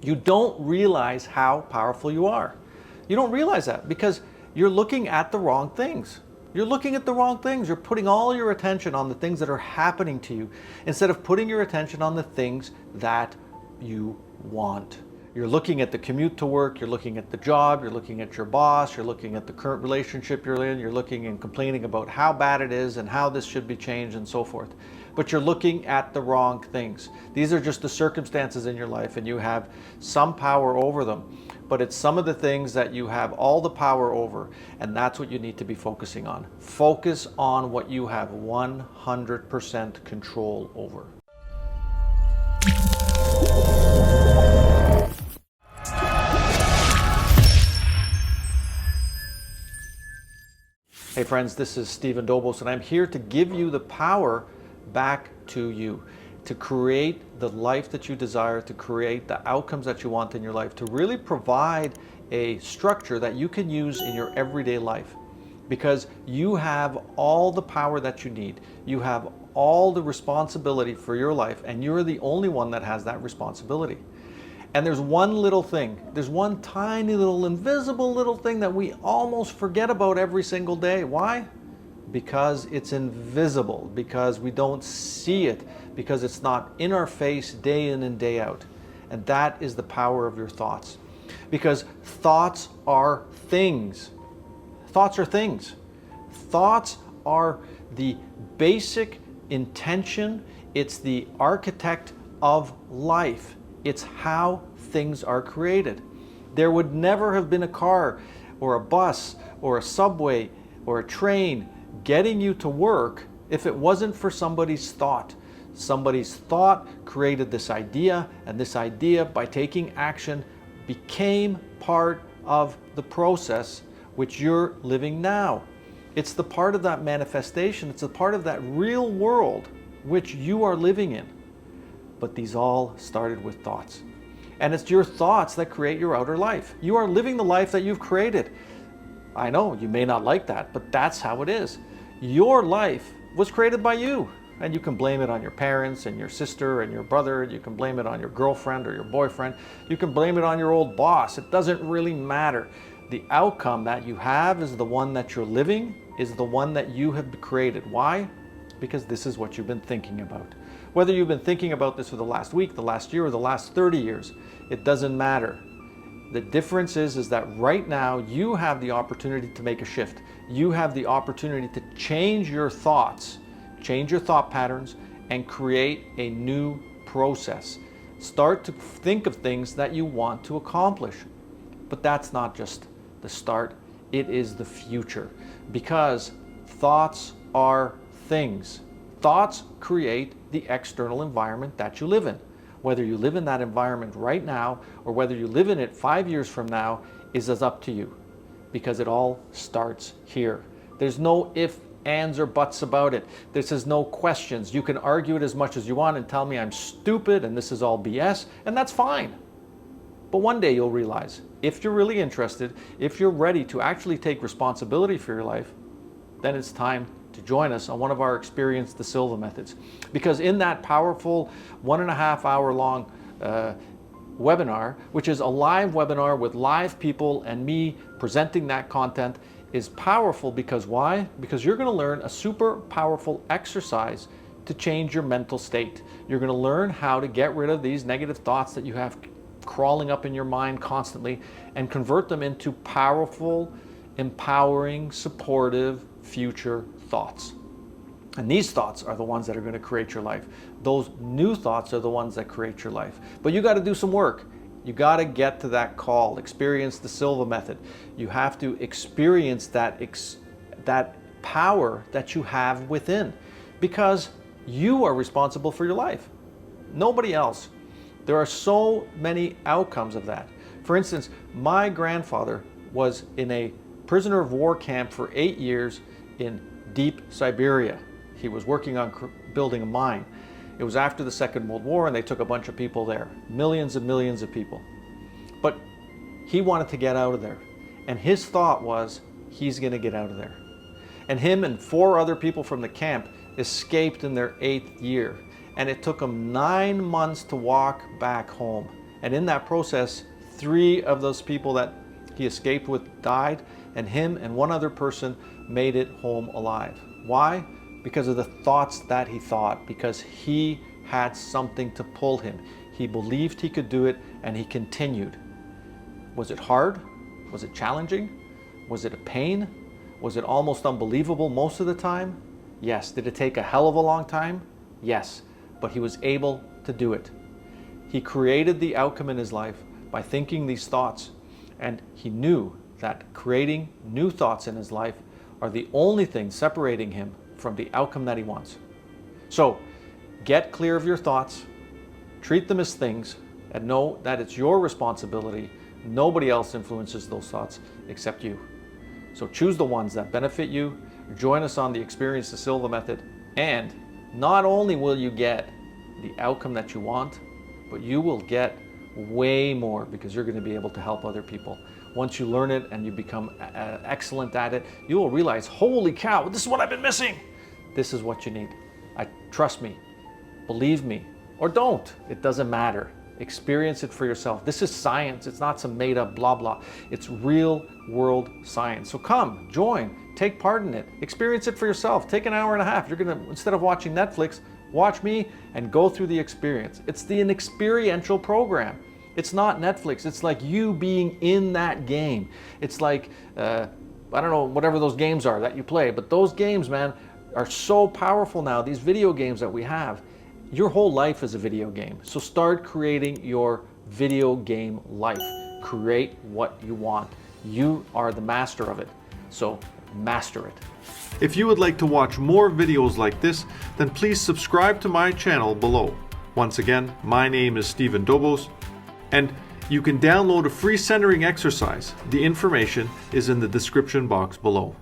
You don't realize how powerful you are. You don't realize that because you're looking at the wrong things. You're looking at the wrong things. You're putting all your attention on the things that are happening to you instead of putting your attention on the things that you want. You're looking at the commute to work, you're looking at the job, you're looking at your boss, you're looking at the current relationship you're in, you're looking and complaining about how bad it is and how this should be changed and so forth. But you're looking at the wrong things. These are just the circumstances in your life and you have some power over them. But it's some of the things that you have all the power over, and that's what you need to be focusing on. Focus on what you have 100% control over. Hey friends, this is Stephen Dobos, and I'm here to give you the power back to you, to create the life that you desire, to create the outcomes that you want in your life, to really provide a structure that you can use in your everyday life. Because you have all the power that you need. You have all the responsibility for your life, and you're the only one that has that responsibility. And there's one little thing, there's one tiny little invisible little thing that we almost forget about every single day. Why? Because it's invisible, because we don't see it, because it's not in our face day in and day out. And that is the power of your thoughts. Because thoughts are things. Thoughts are things. Thoughts are the basic intention. It's the architect of life. It's how things are created. There would never have been a car or a bus or a subway or a train getting you to work if it wasn't for somebody's thought. Somebody's thought created this idea, and this idea, by taking action, became part of the process which you're living now. It's the part of that manifestation. It's a part of that real world which you are living in. But these all started with thoughts. And it's your thoughts that create your outer life. You are living the life that you've created. I know you may not like that, but that's how it is. Your life was created by you. And you can blame it on your parents and your sister and your brother. You can blame it on your girlfriend or your boyfriend. You can blame it on your old boss. It doesn't really matter. The outcome that you have is the one that you're living, is the one that you have created. Why? Because this is what you've been thinking about. Whether you've been thinking about this for the last week, the last year, or the last 30 years, it doesn't matter. The difference is that right now you have the opportunity to make a shift. You have the opportunity to change your thoughts, change your thought patterns, and create a new process. Start to think of things that you want to accomplish. But that's not just the start, it is the future. Because thoughts are things. Thoughts create the external environment that you live in. Whether you live in that environment right now or whether you live in it 5 years from now is up to you, because it all starts here. There's no ifs, ands, or buts about it. This is no questions. You can argue it as much as you want and tell me I'm stupid and this is all BS, and that's fine. But one day you'll realize, if you're really interested, if you're ready to actually take responsibility for your life, then it's time to join us on one of our Experience the Silva Methods. Because in that powerful 1.5 hour long webinar, which is a live webinar with live people and me presenting that content, is powerful. Because why? Because you're going to learn a super powerful exercise to change your mental state. You're going to learn how to get rid of these negative thoughts that you have crawling up in your mind constantly and convert them into powerful, empowering, supportive future thoughts. And these thoughts are the ones that are going to create your life. Those new thoughts are the ones that create your life. But you got to do some work. You got to get to that call. Experience the Silva Method. You have to experience that power that you have within, because you are responsible for your life. Nobody else. There are so many outcomes of that. For instance, my grandfather was in a prisoner of war camp for 8 years in deep Siberia. He was working on building a mine. It was after the Second World War, and they took a bunch of people there, millions and millions of people. But he wanted to get out of there. And his thought was, he's going to get out of there. And him and 4 other people from the camp escaped in their 8th year. And it took them 9 months to walk back home. And in that process, 3 of those people that he escaped with died, and him and 1 other person made it home alive. Why? Because of the thoughts that he thought, because he had something to pull him. He believed he could do it, and he continued. Was it hard? Was it challenging? Was it a pain? Was it almost unbelievable most of the time? Yes. Did it take a hell of a long time? Yes. But he was able to do it. He created the outcome in his life by thinking these thoughts, and he knew that creating new thoughts in his life are the only thing separating him from the outcome that he wants. So get clear of your thoughts, treat them as things, and know that it's your responsibility. Nobody else influences those thoughts except you. So choose the ones that benefit you. Join us on the Experience the Silva Method, and not only will you get the outcome that you want, but you will get way more, because you're going to be able to help other people. Once you learn it and you become excellent at it, you will realize, holy cow, this is what I've been missing. This is what you need. Trust me, believe me, or don't. It doesn't matter. Experience it for yourself. This is science. It's not some made up blah blah. It's real world science. So come, join, take part in it. Experience it for yourself. Take an hour and a half. You're gonna, instead of watching Netflix, watch me and go through the experience. It's an experiential program. It's not Netflix. It's like you being in that game. It's like, I don't know, whatever those games are that you play, but those games, man, are so powerful now. These video games that we have, your whole life is a video game. So start creating your video game life. Create what you want. You are the master of it. So master it. If you would like to watch more videos like this, then please subscribe to my channel below. Once again, my name is Stephen Dobos, and you can download a free centering exercise. The information is in the description box below.